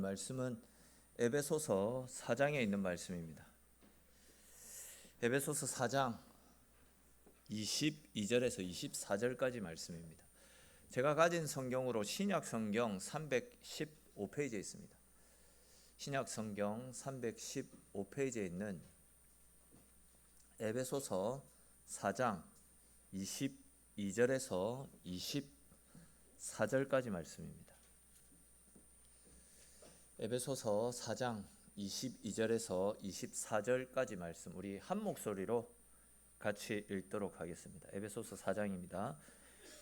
말씀은 에베소서 4장에 있는 말씀입니다. 에베소서 4장 22절에서 24절까지 말씀입니다. 제가 가진 성경으로 신약 성경 315페이지에 있습니다. 신약 성경 315페이지에 있는 에베소서 4장 22절에서 24절까지 말씀입니다. 에베소서 4장 22절에서 24절까지 말씀, 우리 한 목소리로 같이 읽도록 하겠습니다. 에베소서 4장입니다.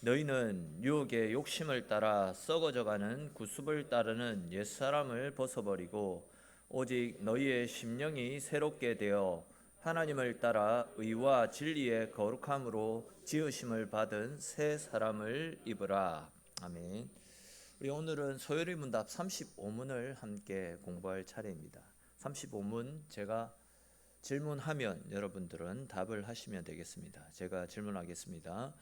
너희는 유혹의 욕심을 따라 썩어져가는 구습을 따르는 옛사람을 벗어버리고 오직 너희의 심령이 새롭게 되어 하나님을 따라 의와 진리의 거룩함으로 지으심을 받은 새 사람을 입으라. 아멘. 우리 오늘은 소요리 문답 35문을 함께 공부할 차례입니다. 35문 제가 질문하면 여러분들은 답을 하시면 되겠습니다. 제가 질문하겠습니다.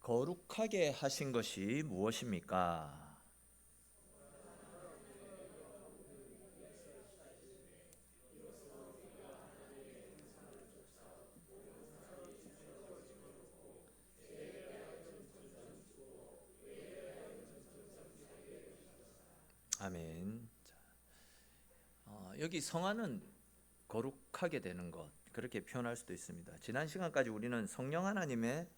거룩하게 하신 것이 무엇입니까? 아멘. 여기 성화는 거룩하게 되는 것, 그렇게 표현할 수도 있습니다. 지난 시간까지 우리는 성령 하나님의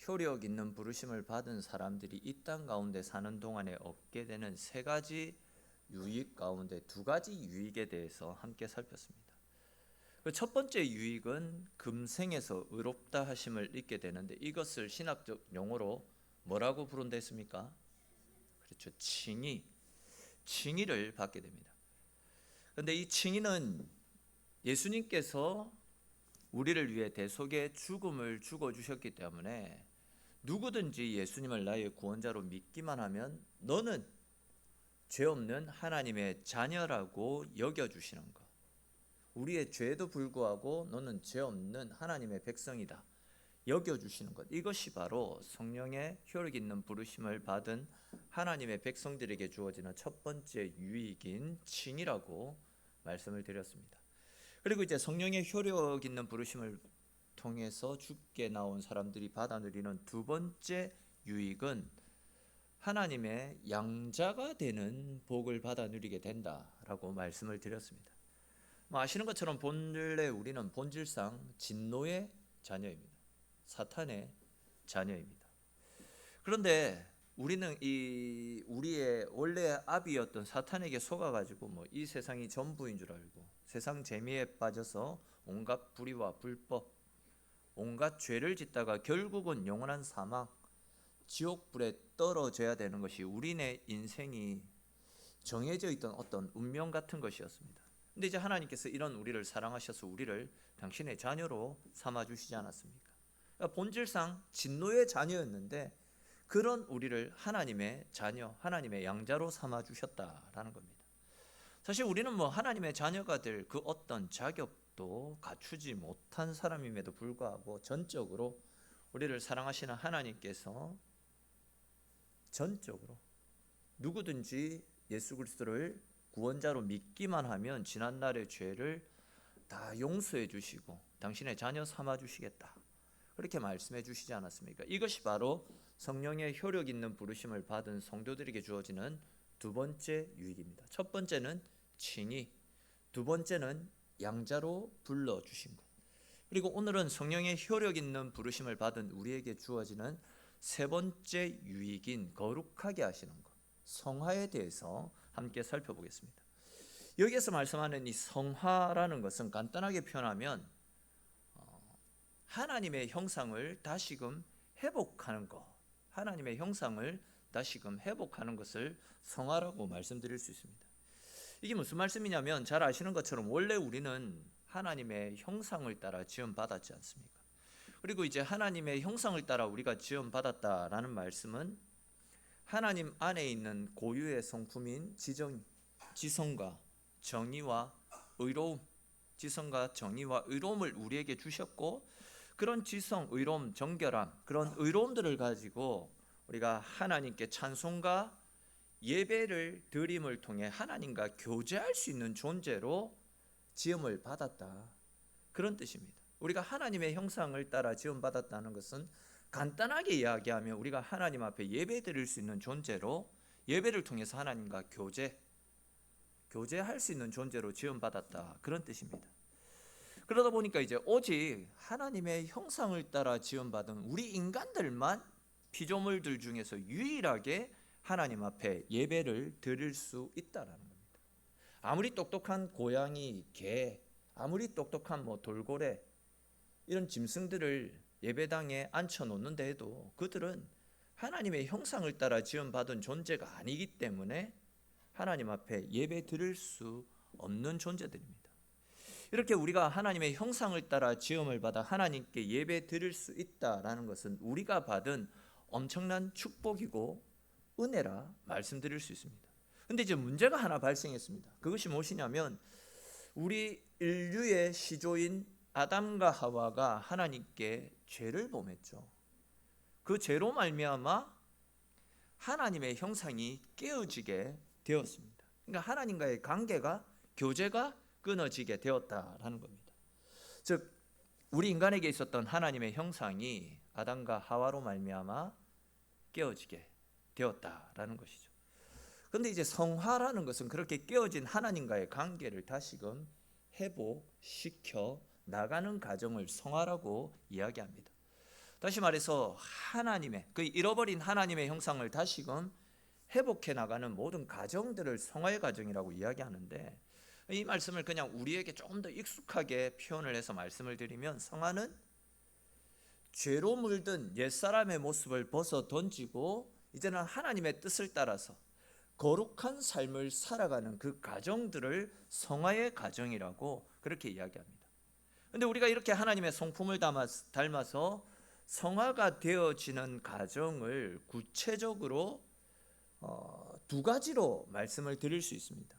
효력 있는 부르심을 받은 사람들이 이 땅 가운데 사는 동안에 얻게 되는 세 가지 유익 가운데 두 가지 유익에 대해서 함께 살폈습니다. 첫 번째 유익은 금생에서 의롭다 하심을 잊게 되는데, 이것을 신학적 용어로 뭐라고 부른다 했습니까? 그렇죠. 칭의를 받게 됩니다. 그런데 이 칭의는 예수님께서 우리를 위해 대속의 죽음을 죽어주셨기 때문에 누구든지 예수님을 나의 구원자로 믿기만 하면 너는 죄 없는 하나님의 자녀라고 여겨주시는 것, 우리의 죄에도 불구하고 너는 죄 없는 하나님의 백성이다 여겨주시는 것, 이것이 바로 성령의 효력 있는 부르심을 받은 하나님의 백성들에게 주어지는 첫 번째 유익인 칭의라고 말씀을 드렸습니다. 그리고 이제 성령의 효력 있는 부르심을 통해서 죽게 나온 사람들이 받아 누리는 두 번째 유익은 하나님의 양자가 되는 복을 받아 누리게 된다라고 말씀을 드렸습니다. 아시는 것처럼 본래 우리는 본질상 진노의 자녀입니다. 사탄의 자녀입니다. 그런데 우리는 우리의 원래 아비였던 사탄에게 속아가지고 이 세상이 전부인 줄 알고 세상 재미에 빠져서 온갖 불의와 불법, 온갖 죄를 짓다가 결국은 영원한 사망, 지옥불에 떨어져야 되는 것이 우리네 인생이 정해져 있던 어떤 운명 같은 것이었습니다. 근데 이제 하나님께서 이런 우리를 사랑하셔서 우리를 당신의 자녀로 삼아주시지 않았습니까? 그러니까 본질상 진노의 자녀였는데 그런 우리를 하나님의 자녀, 하나님의 양자로 삼아주셨다라는 겁니다. 사실 우리는 하나님의 자녀가 될 그 어떤 자격도 갖추지 못한 사람임에도 불구하고 전적으로 우리를 사랑하시는 하나님께서 전적으로 누구든지 예수 그리스도를 구원자로 믿기만 하면 지난날의 죄를 다 용서해 주시고 당신의 자녀 삼아 주시겠다, 그렇게 말씀해 주시지 않았습니까? 이것이 바로 성령의 효력 있는 부르심을 받은 성도들에게 주어지는 두 번째 유익입니다. 첫 번째는 칭의, 두 번째는 양자로 불러주신 것. 그리고 오늘은 성령의 효력 있는 부르심을 받은 우리에게 주어지는 세 번째 유익인 거룩하게 하시는 것, 성화에 대해서 함께 살펴보겠습니다. 여기에서 말씀하는 이 성화라는 것은 간단하게 표현하면 하나님의 형상을 다시금 회복하는 것, 하나님의 형상을 다시금 회복하는 것을 성화라고 말씀드릴 수 있습니다. 이게 무슨 말씀이냐면 잘 아시는 것처럼 원래 우리는 하나님의 형상을 따라 지음받았지 않습니까? 그리고 이제 하나님의 형상을 따라 우리가 지음받았다라는 말씀은 하나님 안에 있는 고유의 성품인 지성과 정의와 의로움, 지성과 정의와 의로움을 우리에게 주셨고, 그런 지성, 의로움, 정결함, 그런 의로움들을 가지고 우리가 하나님께 찬송과 예배를 드림을 통해 하나님과 교제할 수 있는 존재로 지음을 받았다, 그런 뜻입니다. 우리가 하나님의 형상을 따라 지음 받았다는 것은 간단하게 이야기하면 우리가 하나님 앞에 예배 드릴 수 있는 존재로, 예배를 통해서 하나님과 교제할 수 있는 존재로 지음 받았다, 그런 뜻입니다. 그러다 보니까 이제 오직 하나님의 형상을 따라 지음 받은 우리 인간들만 피조물들 중에서 유일하게 하나님 앞에 예배를 드릴 수 있다라는 겁니다. 아무리 똑똑한 고양이, 개, 아무리 똑똑한 돌고래, 이런 짐승들을 예배당에 앉혀 놓는다 해도 그들은 하나님의 형상을 따라 지음받은 존재가 아니기 때문에 하나님 앞에 예배 드릴 수 없는 존재들입니다. 이렇게 우리가 하나님의 형상을 따라 지음을 받아 하나님께 예배 드릴 수 있다라는 것은 우리가 받은 엄청난 축복이고 은혜라 말씀드릴 수 있습니다. 근데 이제 문제가 하나 발생했습니다. 그것이 무엇이냐면 우리 인류의 시조인 아담과 하와가 하나님께 죄를 범했죠. 그 죄로 말미암아 하나님의 형상이 깨어지게 되었습니다. 그러니까 하나님과의 관계가, 교제가 끊어지게 되었다라는 겁니다. 즉 우리 인간에게 있었던 하나님의 형상이 아담과 하와로 말미암아 깨어지게 되었다라는 것이죠. 그런데 이제 성화라는 것은 그렇게 깨어진 하나님과의 관계를 다시금 회복시켜 나가는 과정을 성화라고 이야기합니다. 다시 말해서 하나님의, 그 잃어버린 하나님의 형상을 다시금 회복해 나가는 모든 과정들을 성화의 과정이라고 이야기하는데, 이 말씀을 그냥 우리에게 조금 더 익숙하게 표현을 해서 말씀을 드리면, 성화는 죄로 물든 옛사람의 모습을 벗어 던지고 이제는 하나님의 뜻을 따라서 거룩한 삶을 살아가는 그 과정들을 성화의 과정이라고 그렇게 이야기합니다. 그런데 우리가 이렇게 하나님의 성품을 닮아서 성화가 되어지는 과정을 구체적으로 두 가지로 말씀을 드릴 수 있습니다.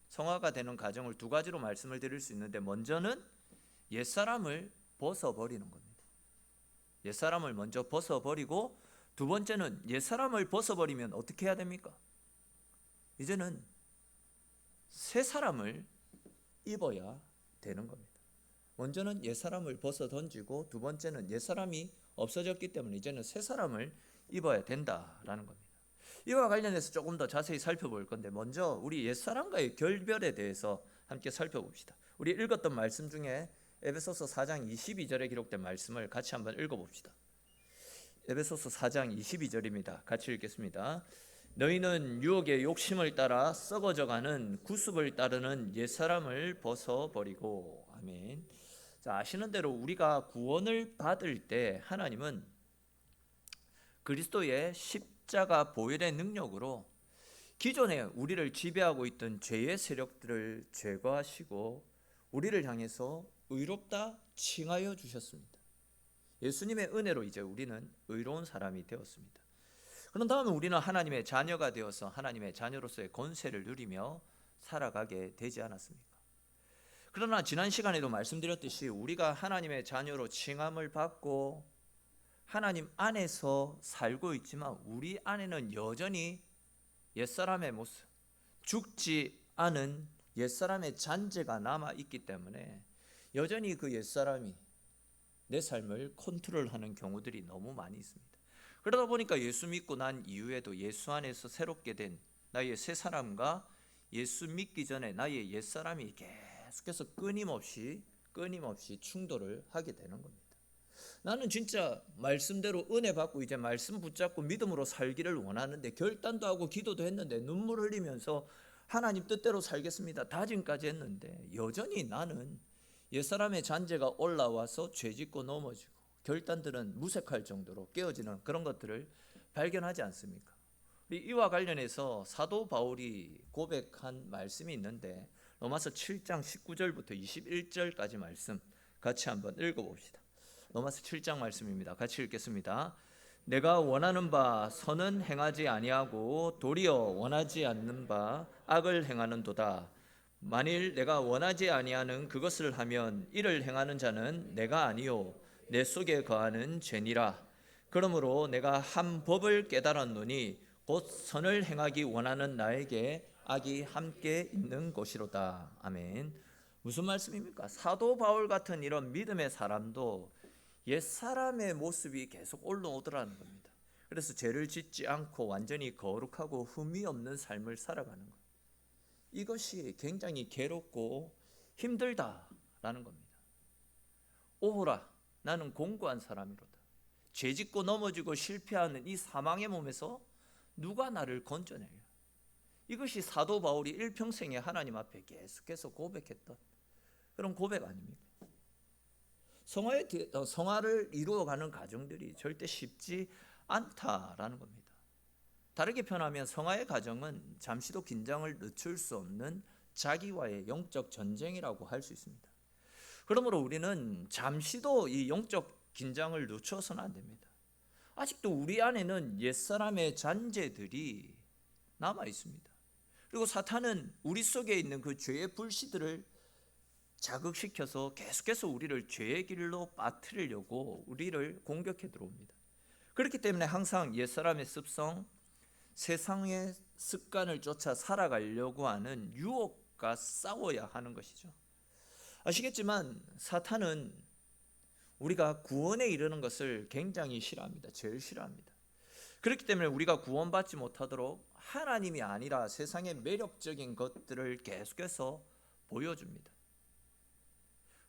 성화가 되는 과정을 두 가지로 말씀을 드릴 수 있는데, 먼저는 옛사람을 벗어버리는 겁니다. 옛사람을 먼저 벗어버리고, 두 번째는 옛사람을 벗어버리면 어떻게 해야 됩니까? 이제는 새 사람을 입어야 되는 겁니다. 먼저는 옛사람을 벗어 던지고, 두 번째는 옛사람이 없어졌기 때문에 이제는 새 사람을 입어야 된다라는 겁니다. 이와 관련해서 조금 더 자세히 살펴볼 건데, 먼저 우리 옛사람과의 결별에 대해서 함께 살펴봅시다. 우리 읽었던 말씀 중에 에베소서 4장 22절에 기록된 말씀을 같이 한번 읽어봅시다. 에베소서 4장 22절입니다. 같이 읽겠습니다. 너희는 유혹의 욕심을 따라 썩어져가는 구습을 따르는 옛사람을 벗어버리고. 아멘. 자, 아시는 대로 우리가 구원을 받을 때 하나님은 그리스도의 십자가 보혈의 능력으로 기존에 우리를 지배하고 있던 죄의 세력들을 제거하시고 우리를 향해서 의롭다 칭하여 주셨습니다. 예수님의 은혜로 이제 우리는 의로운 사람이 되었습니다. 그런 다음에 우리는 하나님의 자녀가 되어서 하나님의 자녀로서의 권세를 누리며 살아가게 되지 않았습니까? 그러나 지난 시간에도 말씀드렸듯이 우리가 하나님의 자녀로 칭함을 받고 하나님 안에서 살고 있지만 우리 안에는 여전히 옛사람의 모습, 죽지 않은 옛사람의 잔재가 남아있기 때문에 여전히 그 옛사람이 내 삶을 컨트롤하는 경우들이 너무 많이 있습니다. 그러다 보니까 예수 믿고 난 이후에도 예수 안에서 새롭게 된 나의 새 사람과 예수 믿기 전에 나의 옛사람이 계속해서 끊임없이 충돌을 하게 되는 겁니다. 나는 진짜 말씀대로 은혜 받고 이제 말씀 붙잡고 믿음으로 살기를 원하는데, 결단도 하고 기도도 했는데, 눈물 흘리면서 하나님 뜻대로 살겠습니다 다짐까지 했는데, 여전히 나는 옛사람의 잔재가 올라와서 죄짓고 넘어지고 결단들은 무색할 정도로 깨어지는 그런 것들을 발견하지 않습니까? 이와 관련해서 사도 바울이 고백한 말씀이 있는데, 로마서 7장 19절부터 21절까지 말씀 같이 한번 읽어봅시다. 로마서 7장 말씀입니다. 같이 읽겠습니다. 내가 원하는 바 선은 행하지 아니하고 도리어 원하지 않는 바 악을 행하는도다. 만일 내가 원하지 아니하는 그것을 하면 이를 행하는 자는 내가 아니요 내 속에 거하는 죄니라. 그러므로 내가 한 법을 깨달았노니 곧 선을 행하기 원하는 나에게 악이 함께 있는 곳이로다. 아멘. 무슨 말씀입니까? 사도 바울 같은 이런 믿음의 사람도 옛사람의 모습이 계속 올라오더라는 겁니다. 그래서 죄를 짓지 않고 완전히 거룩하고 흠이 없는 삶을 살아가는 것, 이것이 굉장히 괴롭고 힘들다라는 겁니다. 오호라, 나는 공고한 사람이로다. 죄짓고 넘어지고 실패하는 이 사망의 몸에서 누가 나를 건져내려? 이것이 사도 바울이 일평생에 하나님 앞에 계속해서 고백했던 그런 고백 아닙니까? 성화를 이루어가는 과정들이 절대 쉽지 않다라는 겁니다. 다르게 표현하면 성화의 과정은 잠시도 긴장을 늦출 수 없는 자기와의 영적 전쟁이라고 할 수 있습니다. 그러므로 우리는 잠시도 이 영적 긴장을 늦춰서는 안 됩니다. 아직도 우리 안에는 옛사람의 잔재들이 남아 있습니다. 그리고 사탄은 우리 속에 있는 그 죄의 불씨들을 자극시켜서 계속해서 우리를 죄의 길로 빠뜨리려고 우리를 공격해 들어옵니다. 그렇기 때문에 항상 옛사람의 습성, 세상의 습관을 쫓아 살아가려고 하는 유혹과 싸워야 하는 것이죠. 아시겠지만 사탄은 우리가 구원에 이르는 것을 굉장히 싫어합니다. 제일 싫어합니다. 그렇기 때문에 우리가 구원받지 못하도록 하나님이 아니라 세상의 매력적인 것들을 계속해서 보여줍니다.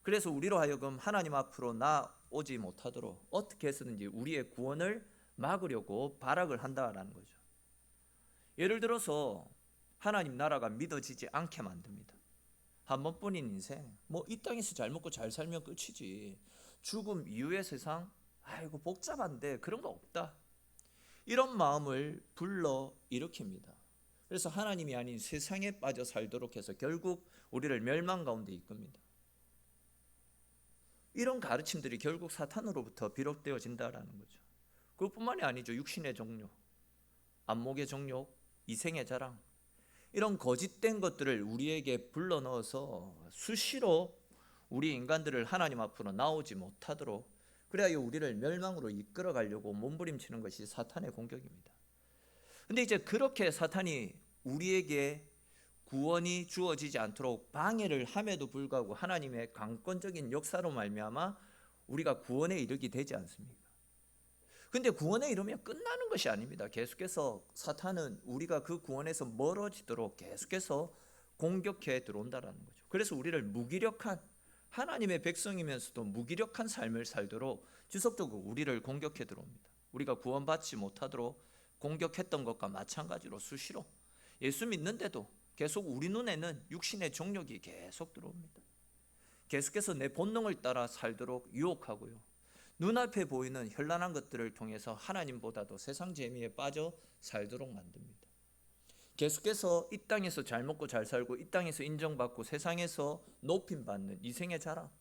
그래서 우리로 하여금 하나님 앞으로 나오지 못하도록 어떻게 해서든지 우리의 구원을 막으려고 발악을 한다라는 거죠. 예를 들어서 하나님 나라가 믿어지지 않게 만듭니다. 한 번뿐인 인생, 이 땅에서 잘 먹고 잘 살면 끝이지, 죽음 이후의 세상, 아이고 복잡한데 그런 거 없다, 이런 마음을 불러 일으킵니다. 그래서 하나님이 아닌 세상에 빠져 살도록 해서 결국 우리를 멸망 가운데 이끕니다. 이런 가르침들이 결국 사탄으로부터 비롯되어진다라는 거죠. 그것뿐만이 아니죠. 육신의 정욕, 안목의 정욕, 이생의 자랑, 이런 거짓된 것들을 우리에게 불러넣어서 수시로 우리 인간들을 하나님 앞으로 나오지 못하도록, 그래야 우리를 멸망으로 이끌어 가려고 몸부림치는 것이 사탄의 공격입니다. 근데 이제 그렇게 사탄이 우리에게 구원이 주어지지 않도록 방해를 함에도 불구하고 하나님의 강권적인 역사로 말미암아 우리가 구원에 이르게 되지 않습니까? 근데 구원에 이르면 끝나는 것이 아닙니다. 계속해서 사탄은 우리가 그 구원에서 멀어지도록 계속해서 공격해 들어온다라는 거죠. 그래서 우리를 무기력한, 하나님의 백성이면서도 무기력한 삶을 살도록 지속적으로 우리를 공격해 들어옵니다. 우리가 구원받지 못하도록 공격했던 것과 마찬가지로 수시로 예수 믿는데도 계속 우리 눈에는 육신의 정욕이 계속 들어옵니다. 계속해서 내 본능을 따라 살도록 유혹하고요, 눈앞에 보이는 현란한 것들을 통해서 하나님보다도 세상 재미에 빠져 살도록 만듭니다. 계속해서 이 땅에서 잘 먹고 잘 살고 이 땅에서 인정받고 세상에서 높임받는 이생의 자랑,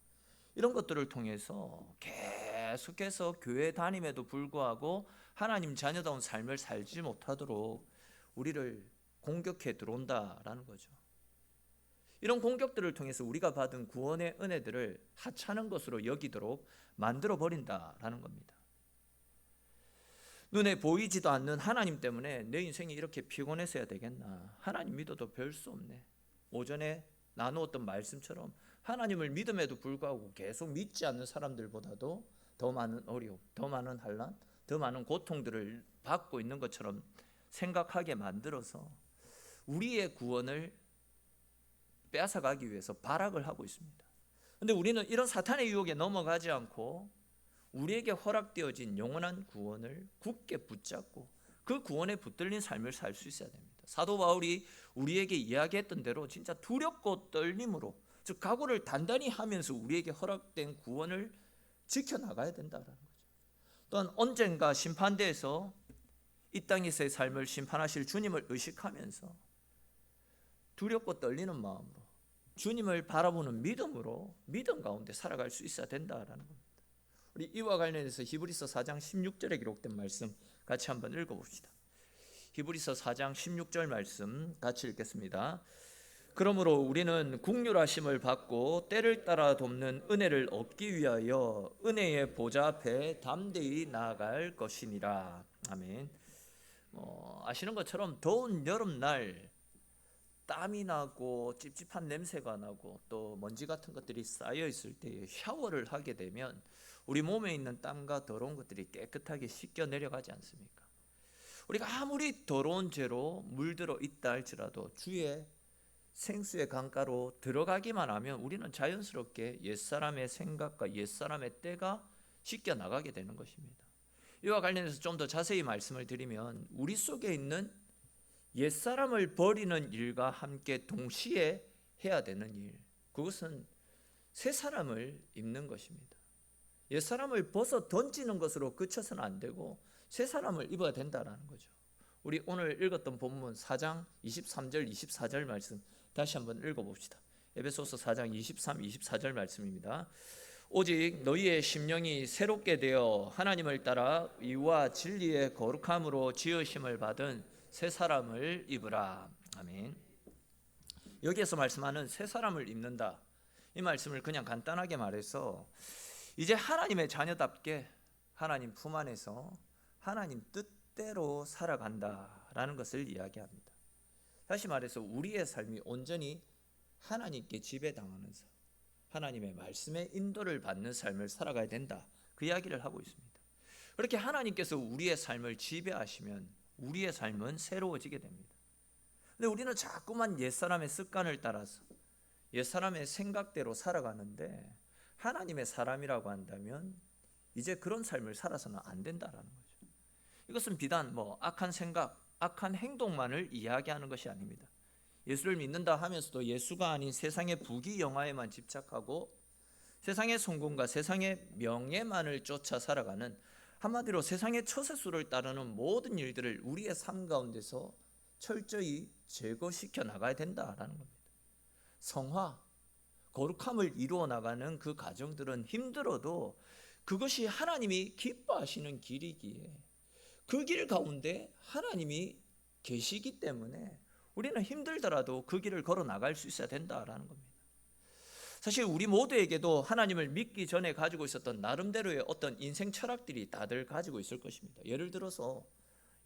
이런 것들을 통해서 계속해서 교회 다님에도 불구하고 하나님 자녀다운 삶을 살지 못하도록 우리를 공격해 들어온다라는 거죠. 이런 공격들을 통해서 우리가 받은 구원의 은혜들을 하찮은 것으로 여기도록 만들어 버린다라는 겁니다. 눈에 보이지도 않는 하나님 때문에 내 인생이 이렇게 피곤해서야 되겠나, 하나님 믿어도 별 수 없네, 오전에 나누었던 말씀처럼 하나님을 믿음에도 불구하고 계속 믿지 않는 사람들보다도 더 많은 어려움, 더 많은 환난, 더 많은 고통들을 받고 있는 것처럼 생각하게 만들어서 우리의 구원을 빼앗아가기 위해서 발악을 하고 있습니다. 그런데 우리는 이런 사탄의 유혹에 넘어가지 않고 우리에게 허락되어진 영원한 구원을 굳게 붙잡고 그 구원에 붙들린 삶을 살 수 있어야 됩니다. 사도 바울이 우리에게 이야기했던 대로 진짜 두렵고 떨림으로, 즉 각오를 단단히 하면서 우리에게 허락된 구원을 지켜나가야 된다는 거죠. 또한 언젠가 심판대에서 이 땅에서의 삶을 심판하실 주님을 의식하면서 두렵고 떨리는 마음으로 주님을 바라보는 믿음으로 믿음 가운데 살아갈 수 있어야 된다라는 겁니다. 우리 이와 관련해서 히브리서 4장 16절에 기록된 말씀 같이 한번 읽어봅시다. 히브리서 4장 16절 말씀 같이 읽겠습니다. 그러므로 우리는 국률하심을 받고 때를 따라 돕는 은혜를 얻기 위하여 은혜의 보좌 앞에 담대히 나아갈 것이니라. 아멘. 아시는 것처럼 더운 여름날 땀이 나고 찝찝한 냄새가 나고 또 먼지 같은 것들이 쌓여 있을 때 샤워를 하게 되면 우리 몸에 있는 땀과 더러운 것들이 깨끗하게 씻겨 내려가지 않습니까? 우리가 아무리 더러운 죄로 물들어 있다 할지라도 주의 생수의 강가로 들어가기만 하면 우리는 자연스럽게 옛사람의 생각과 옛사람의 때가 씻겨 나가게 되는 것입니다. 이와 관련해서 좀 더 자세히 말씀을 드리면 우리 속에 있는 옛사람을 버리는 일과 함께 동시에 해야 되는 일, 그것은 새 사람을 입는 것입니다. 옛사람을 벗어 던지는 것으로 그쳐서는 안 되고 새 사람을 입어야 된다는 거죠. 우리 오늘 읽었던 본문 4장 23절 24절 말씀 다시 한번 읽어봅시다. 에베소서 4장 23, 24절 말씀입니다. 오직 너희의 심령이 새롭게 되어 하나님을 따라 의와 진리의 거룩함으로 지으심을 받은 새 사람을 입으라. 아멘. 여기에서 말씀하는 새 사람을 입는다, 이 말씀을 그냥 간단하게 말해서 이제 하나님의 자녀답게 하나님 품 안에서 하나님 뜻대로 살아간다라는 것을 이야기합니다. 다시 말해서 우리의 삶이 온전히 하나님께 지배당하면서 하나님의 말씀의 인도를 받는 삶을 살아가야 된다, 그 이야기를 하고 있습니다. 그렇게 하나님께서 우리의 삶을 지배하시면 우리의 삶은 새로워지게 됩니다. 근데 우리는 자꾸만 옛사람의 습관을 따라서 옛사람의 생각대로 살아가는데 하나님의 사람이라고 한다면 이제 그런 삶을 살아서는 안 된다라는 거죠. 이것은 비단 악한 생각, 악한 행동만을 이야기하는 것이 아닙니다. 예수를 믿는다 하면서도 예수가 아닌 세상의 부귀영화에만 집착하고 세상의 성공과 세상의 명예만을 쫓아 살아가는, 한마디로 세상의 처세술을 따르는 모든 일들을 우리의 삶 가운데서 철저히 제거시켜 나가야 된다라는 겁니다. 성화, 거룩함을 이루어 나가는 그 과정들은 힘들어도 그것이 하나님이 기뻐하시는 길이기에 그 길 가운데 하나님이 계시기 때문에 우리는 힘들더라도 그 길을 걸어 나갈 수 있어야 된다라는 겁니다. 사실 우리 모두에게도 하나님을 믿기 전에 가지고 있었던 나름대로의 어떤 인생 철학들이 다들 가지고 있을 것입니다. 예를 들어서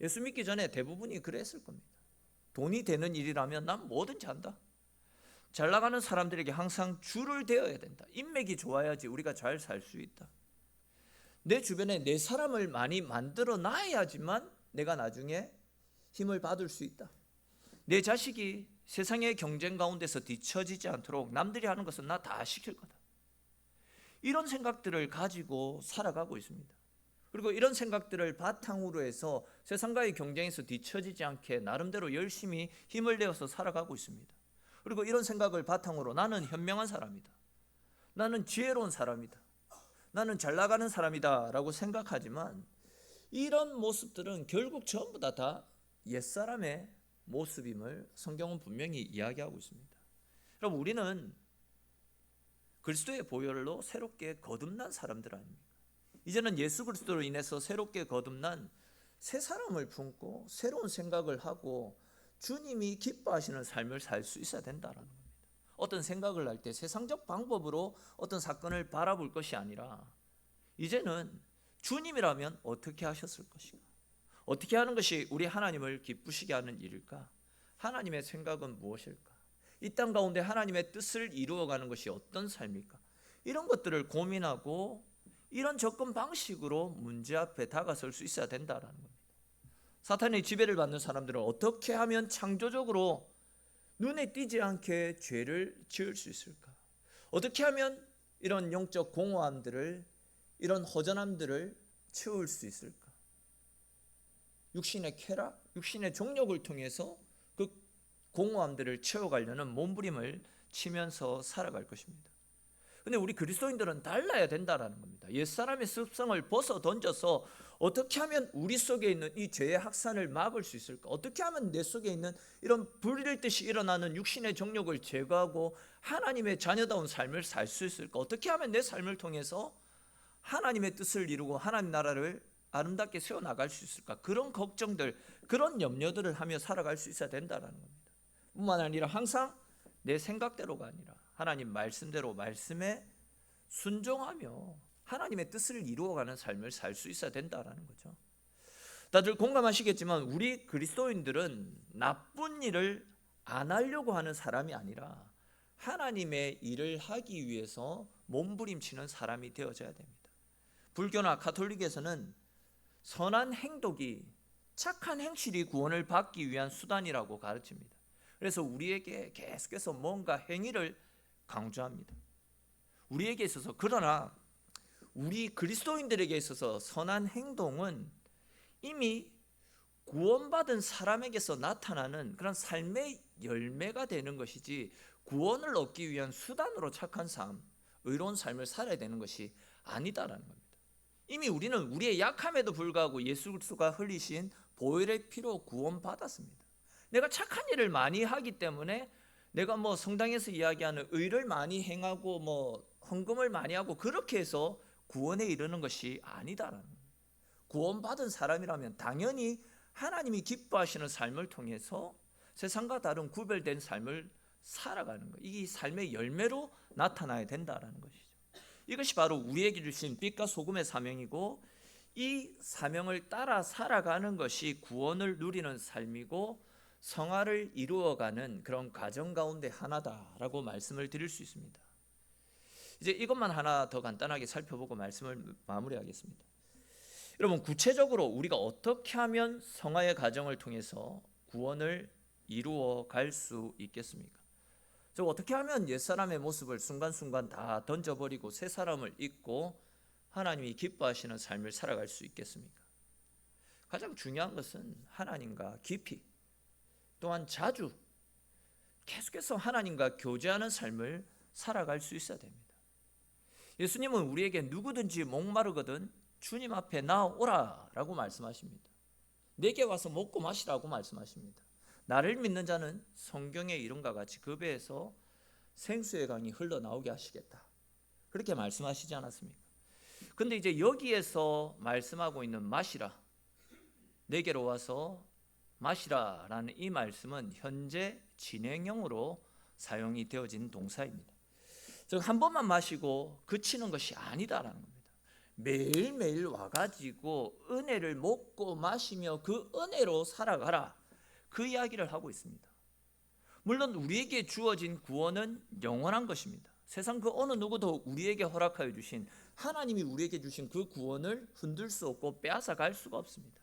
예수 믿기 전에 대부분이 그랬을 겁니다. 돈이 되는 일이라면 난 뭐든지 한다. 잘 나가는 사람들에게 항상 줄을 대어야 된다. 인맥이 좋아야지 우리가 잘 살 수 있다. 내 주변에 내 사람을 많이 만들어 놔야지만 내가 나중에 힘을 받을 수 있다. 내 자식이 세상의 경쟁 가운데서 뒤처지지 않도록 남들이 하는 것은 나 다 시킬 거다. 이런 생각들을 가지고 살아가고 있습니다. 그리고 이런 생각들을 바탕으로 해서 세상과의 경쟁에서 뒤처지지 않게 나름대로 열심히 힘을 내어서 살아가고 있습니다. 그리고 이런 생각을 바탕으로 나는 현명한 사람이다, 나는 지혜로운 사람이다, 나는 잘 나가는 사람이다 라고 생각하지만 이런 모습들은 결국 전부 다 옛사람의 모습임을 성경은 분명히 이야기하고 있습니다. 여러분, 우리는 그리스도의 보혈로 새롭게 거듭난 사람들 아닙니까? 이제는 예수 그리스도로 인해서 새롭게 거듭난 새 사람을 품고 새로운 생각을 하고 주님이 기뻐하시는 삶을 살 수 있어야 된다라는 겁니다. 어떤 생각을 할 때 세상적 방법으로 어떤 사건을 바라볼 것이 아니라 이제는 주님이라면 어떻게 하셨을 것인가? 어떻게 하는 것이 우리 하나님을 기쁘시게 하는 일일까? 하나님의 생각은 무엇일까? 이 땅 가운데 하나님의 뜻을 이루어가는 것이 어떤 삶일까? 이런 것들을 고민하고 이런 접근 방식으로 문제 앞에 다가설 수 있어야 된다라는 겁니다. 사탄의 지배를 받는 사람들은 어떻게 하면 창조적으로 눈에 띄지 않게 죄를 지을 수 있을까? 어떻게 하면 이런 영적 공허함들을, 이런 허전함들을 채울 수 있을까? 육신의 쾌락, 육신의 정욕을 통해서 그 공허함들을 채워가려는 몸부림을 치면서 살아갈 것입니다. 근데 우리 그리스도인들은 달라야 된다라는 겁니다. 옛사람의 습성을 벗어 던져서 어떻게 하면 우리 속에 있는 이 죄의 확산을 막을 수 있을까? 어떻게 하면 내 속에 있는 이런 불릴 듯이 일어나는 육신의 정욕을 제거하고 하나님의 자녀다운 삶을 살 수 있을까? 어떻게 하면 내 삶을 통해서 하나님의 뜻을 이루고 하나님 나라를 아름답게 세워나갈 수 있을까? 그런 걱정들, 그런 염려들을 하며 살아갈 수 있어야 된다는 겁니다. 뿐만 아니라 항상 내 생각대로가 아니라 하나님 말씀대로 말씀에 순종하며 하나님의 뜻을 이루어가는 삶을 살 수 있어야 된다는 거죠. 다들 공감하시겠지만 우리 그리스도인들은 나쁜 일을 안 하려고 하는 사람이 아니라 하나님의 일을 하기 위해서 몸부림치는 사람이 되어져야 됩니다. 불교나 가톨릭에서는 선한 행동이, 착한 행실이 구원을 받기 위한 수단이라고 가르칩니다. 그래서 우리에게 계속해서 뭔가 행위를 강조합니다. 우리에게 있어서, 그러나 우리 그리스도인들에게 있어서 선한 행동은 이미 구원받은 사람에게서 나타나는 그런 삶의 열매가 되는 것이지, 구원을 얻기 위한 수단으로 착한 삶, 의로운 삶을 살아야 되는 것이 아니다라는 겁니다. 이미 우리는 우리의 약함에도 불구하고 예수 그리스도가 흘리신 보혈의 피로 구원받았습니다. 내가 착한 일을 많이 하기 때문에, 내가 뭐 성당에서 이야기하는 의를 많이 행하고 헌금을 많이 하고 그렇게 해서 구원에 이르는 것이 아니다라는 겁니다. 구원받은 사람이라면 당연히 하나님이 기뻐하시는 삶을 통해서 세상과 다른 구별된 삶을 살아가는 것, 이 삶의 열매로 나타나야 된다라는 것이죠. 이것이 바로 우리에게 주신 빛과 소금의 사명이고, 이 사명을 따라 살아가는 것이 구원을 누리는 삶이고 성화를 이루어가는 그런 과정 가운데 하나다라고 말씀을 드릴 수 있습니다. 이제 이것만 하나 더 간단하게 살펴보고 말씀을 마무리하겠습니다. 여러분, 구체적으로 우리가 어떻게 하면 성화의 과정을 통해서 구원을 이루어 갈 수 있겠습니까? 저 어떻게 하면 옛사람의 모습을 순간순간 다 던져버리고 새 사람을 입고 하나님이 기뻐하시는 삶을 살아갈 수 있겠습니까? 가장 중요한 것은 하나님과 깊이, 또한 자주 계속해서 하나님과 교제하는 삶을 살아갈 수 있어야 됩니다. 예수님은 우리에게 누구든지 목마르거든 주님 앞에 나오라 라고 말씀하십니다. 내게 와서 먹고 마시라고 말씀하십니다. 나를 믿는 자는 성경의 이름과 같이 그 배에서 생수의 강이 흘러나오게 하시겠다, 그렇게 말씀하시지 않았습니까? 근데 이제 여기에서 말씀하고 있는 마시라, 내게로 와서 마시라 라는 이 말씀은 현재 진행형으로 사용이 되어진 동사입니다. 즉, 한 번만 마시고 그치는 것이 아니다라는 겁니다. 매일매일 와가지고 은혜를 먹고 마시며 그 은혜로 살아가라, 그 이야기를 하고 있습니다. 물론 우리에게 주어진 구원은 영원한 것입니다. 세상 그 어느 누구도 우리에게 허락하여 주신, 하나님이 우리에게 주신 그 구원을 흔들 수 없고 빼앗아 갈 수가 없습니다.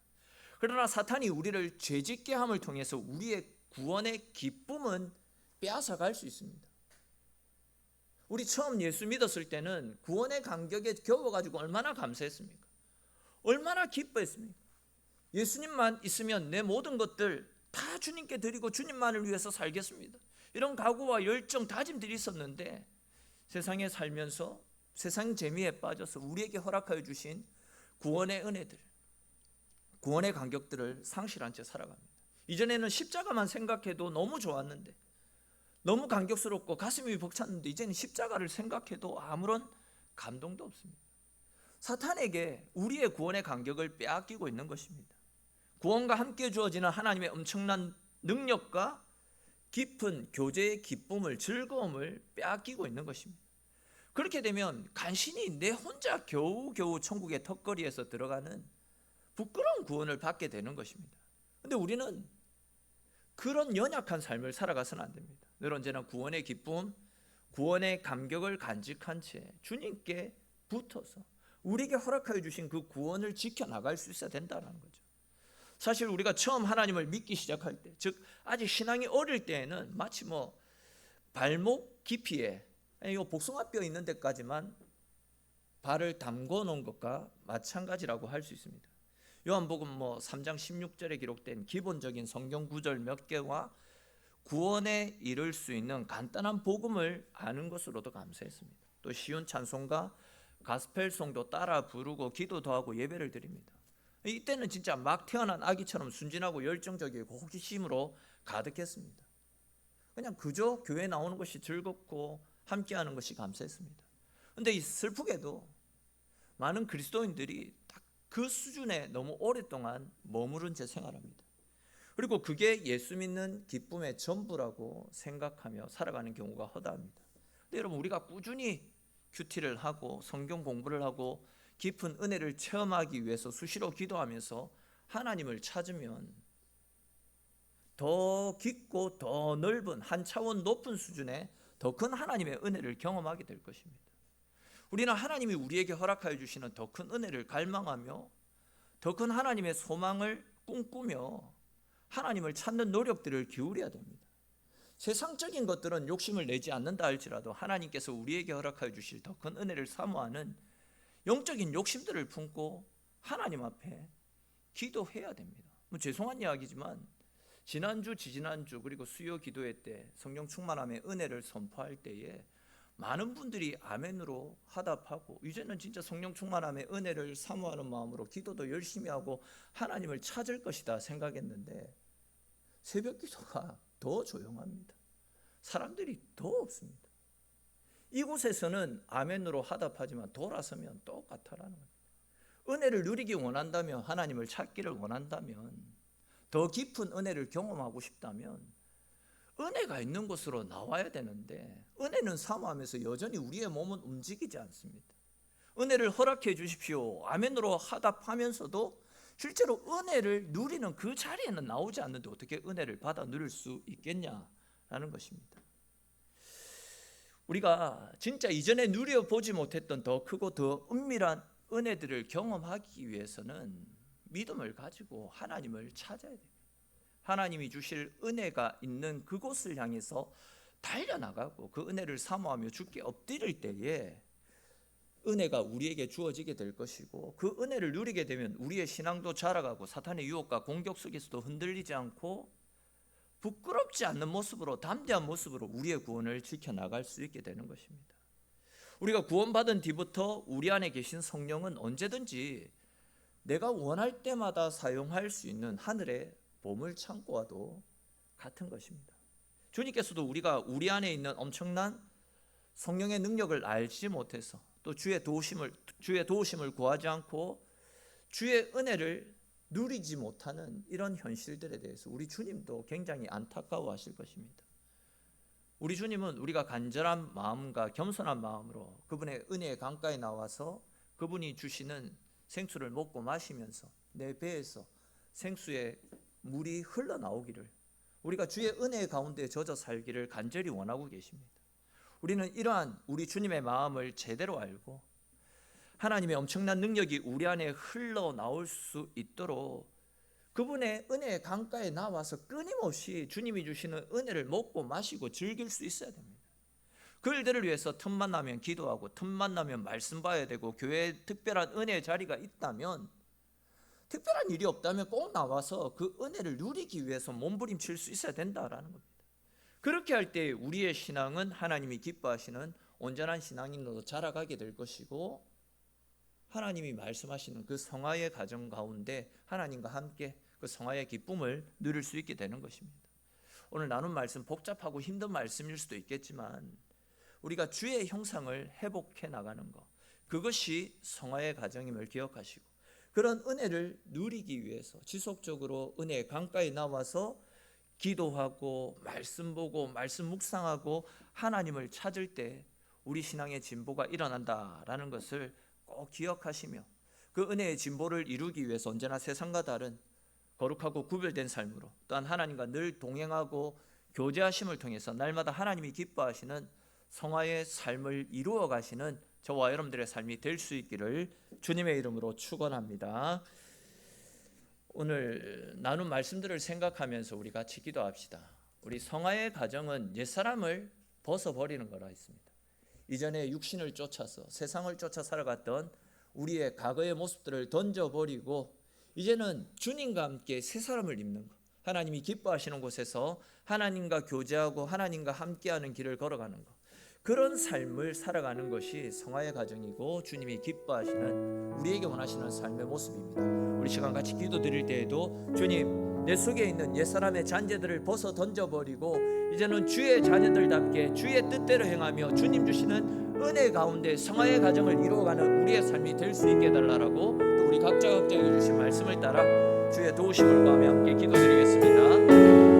그러나 사탄이 우리를 죄짓게 함을 통해서 우리의 구원의 기쁨은 빼앗아 갈 수 있습니다. 우리 처음 예수 믿었을 때는 구원의 감격에 겨워가지고 얼마나 감사했습니까? 얼마나 기뻐했습니까? 예수님만 있으면 내 모든 것들 다 주님께 드리고 주님만을 위해서 살겠습니다, 이런 각오와 열정, 다짐들이 있었는데, 세상에 살면서 세상 재미에 빠져서 우리에게 허락하여 주신 구원의 은혜들, 구원의 감격들을 상실한 채 살아갑니다. 이전에는 십자가만 생각해도 너무 좋았는데, 너무 감격스럽고 가슴이 벅찼는데, 이제는 십자가를 생각해도 아무런 감동도 없습니다. 사탄에게 우리의 구원의 감격을 빼앗기고 있는 것입니다. 구원과 함께 주어지는 하나님의 엄청난 능력과 깊은 교제의 기쁨을, 즐거움을 빼앗기고 있는 것입니다. 그렇게 되면 간신히 내 혼자 겨우겨우 천국의 턱걸이에서 들어가는 부끄러운 구원을 받게 되는 것입니다. 그런데 우리는 그런 연약한 삶을 살아가서는 안 됩니다. 늘 언제나 구원의 기쁨, 구원의 감격을 간직한 채 주님께 붙어서 우리에게 허락하여 주신 그 구원을 지켜나갈 수 있어야 된다는 거죠. 사실 우리가 처음 하나님을 믿기 시작할 때, 즉 아직 신앙이 어릴 때에는 마치 발목 깊이에 이 복숭아뼈 있는 데까지만 발을 담궈 놓은 것과 마찬가지라고 할 수 있습니다. 요한복음 3장 16절에 기록된 기본적인 성경 구절 몇 개와 구원에 이를 수 있는 간단한 복음을 아는 것으로도 감사했습니다. 또 쉬운 찬송가, 가스펠송도 따라 부르고 기도도 하고 예배를 드립니다. 이때는 진짜 막 태어난 아기처럼 순진하고 열정적이고 호기심으로 가득했습니다. 그냥 그저 교회 나오는 것이 즐겁고 함께하는 것이 감사했습니다. 그런데 이 슬프게도 많은 그리스도인들이 딱 그 수준에 너무 오랫동안 머무른 채 생활합니다. 그리고 그게 예수 믿는 기쁨의 전부라고 생각하며 살아가는 경우가 허다합니다. 근데 여러분, 우리가 꾸준히 큐티를 하고 성경 공부를 하고 깊은 은혜를 체험하기 위해서 수시로 기도하면서 하나님을 찾으면 더 깊고 더 넓은 한 차원 높은 수준의 더 큰 하나님의 은혜를 경험하게 될 것입니다. 우리는 하나님이 우리에게 허락하여 주시는 더 큰 은혜를 갈망하며 더 큰 하나님의 소망을 꿈꾸며 하나님을 찾는 노력들을 기울여야 됩니다. 세상적인 것들은 욕심을 내지 않는다 할지라도 하나님께서 우리에게 허락하여 주실 더 큰 은혜를 사모하는 영적인 욕심들을 품고 하나님 앞에 기도해야 됩니다. 죄송한 이야기지만 지난주, 지지난주 그리고 수요 기도회 때 성령 충만함의 은혜를 선포할 때에 많은 분들이 아멘으로 화답하고 이제는 진짜 성령 충만함의 은혜를 사모하는 마음으로 기도도 열심히 하고 하나님을 찾을 것이다 생각했는데 새벽 기도가 더 조용합니다. 사람들이 더 없습니다. 이곳에서는 아멘으로 화답하지만 돌아서면 똑같다라는 거예요. 은혜를 누리기 원한다면, 하나님을 찾기를 원한다면, 더 깊은 은혜를 경험하고 싶다면 은혜가 있는 곳으로 나와야 되는데 은혜는 사모하면서 여전히 우리의 몸은 움직이지 않습니다. 은혜를 허락해 주십시오 아멘으로 화답하면서도 실제로 은혜를 누리는 그 자리에는 나오지 않는데 어떻게 은혜를 받아 누릴 수 있겠냐라는 것입니다. 우리가 진짜 이전에 누려보지 못했던 더 크고 더 은밀한 은혜들을 경험하기 위해서는 믿음을 가지고 하나님을 찾아야 됩니다. 하나님이 주실 은혜가 있는 그곳을 향해서 달려나가고 그 은혜를 사모하며 주께 엎드릴 때에 은혜가 우리에게 주어지게 될 것이고 그 은혜를 누리게 되면 우리의 신앙도 자라가고 사탄의 유혹과 공격 속에서도 흔들리지 않고 부끄럽지 않는 모습으로 담대한 모습으로 우리의 구원을 지켜나갈 수 있게 되는 것입니다. 우리가 구원받은 뒤부터 우리 안에 계신 성령은 언제든지 내가 원할 때마다 사용할 수 있는 하늘의 보물창고와도 같은 것입니다. 주님께서도 우리가 우리 안에 있는 엄청난 성령의 능력을 알지 못해서 또 주의 도우심을 구하지 않고 주의 은혜를 누리지 못하는 이런 현실들에 대해서 우리 주님도 굉장히 안타까워하실 것입니다. 우리 주님은 우리가 간절한 마음과 겸손한 마음으로 그분의 은혜의 강가에 나와서 그분이 주시는 생수를 먹고 마시면서 내 배에서 생수의 물이 흘러나오기를 우리가 주의 은혜 가운데 젖어 살기를 간절히 원하고 계십니다. 우리는 이러한 우리 주님의 마음을 제대로 알고 하나님의 엄청난 능력이 우리 안에 흘러나올 수 있도록 그분의 은혜의 강가에 나와서 끊임없이 주님이 주시는 은혜를 먹고 마시고 즐길 수 있어야 됩니다. 그 일들을 위해서 틈만 나면 기도하고 틈만 나면 말씀 봐야 되고 교회에 특별한 은혜의 자리가 있다면 특별한 일이 없다면 꼭 나와서 그 은혜를 누리기 위해서 몸부림칠 수 있어야 된다라는 겁니다. 그렇게 할 때 우리의 신앙은 하나님이 기뻐하시는 온전한 신앙인으로 자라가게 될 것이고 하나님이 말씀하시는 그 성화의 가정 가운데 하나님과 함께 그 성화의 기쁨을 누릴 수 있게 되는 것입니다. 오늘 나눈 말씀 복잡하고 힘든 말씀일 수도 있겠지만 우리가 주의 형상을 회복해 나가는 것, 그것이 성화의 과정임을 기억하시고 그런 은혜를 누리기 위해서 지속적으로 은혜의 강가에 나와서 기도하고 말씀 보고 말씀 묵상하고 하나님을 찾을 때 우리 신앙의 진보가 일어난다라는 것을 꼭 기억하시며 그 은혜의 진보를 이루기 위해서 언제나 세상과 다른 거룩하고 구별된 삶으로 또한 하나님과 늘 동행하고 교제하심을 통해서 날마다 하나님이 기뻐하시는 성화의 삶을 이루어 가시는 저와 여러분들의 삶이 될 수 있기를 주님의 이름으로 축원합니다. 오늘 나눈 말씀들을 생각하면서 우리 같이 기도합시다. 우리 성화의 가정은 옛사람을 벗어버리는 거라 했습니다. 이전에 육신을 쫓아서 세상을 쫓아 살아갔던 우리의 과거의 모습들을 던져버리고 이제는 주님과 함께 새 사람을 입는 것, 하나님이 기뻐하시는 곳에서 하나님과 교제하고 하나님과 함께하는 길을 걸어가는 것, 그런 삶을 살아가는 것이 성화의 과정이고 주님이 기뻐하시는 우리에게 원하시는 삶의 모습입니다. 우리 시간 같이 기도 드릴 때에도 주님, 내 속에 있는 옛사람의 잔재들을 벗어 던져버리고 이제는 주의 자녀들답게 주의 뜻대로 행하며 주님 주시는 은혜 가운데 성화의 과정을 이루어가는 우리의 삶이 될 수 있게 해달라고 또 우리 각자에게 주신 말씀을 따라 주의 도우심을 구하며 함께 기도드리겠습니다.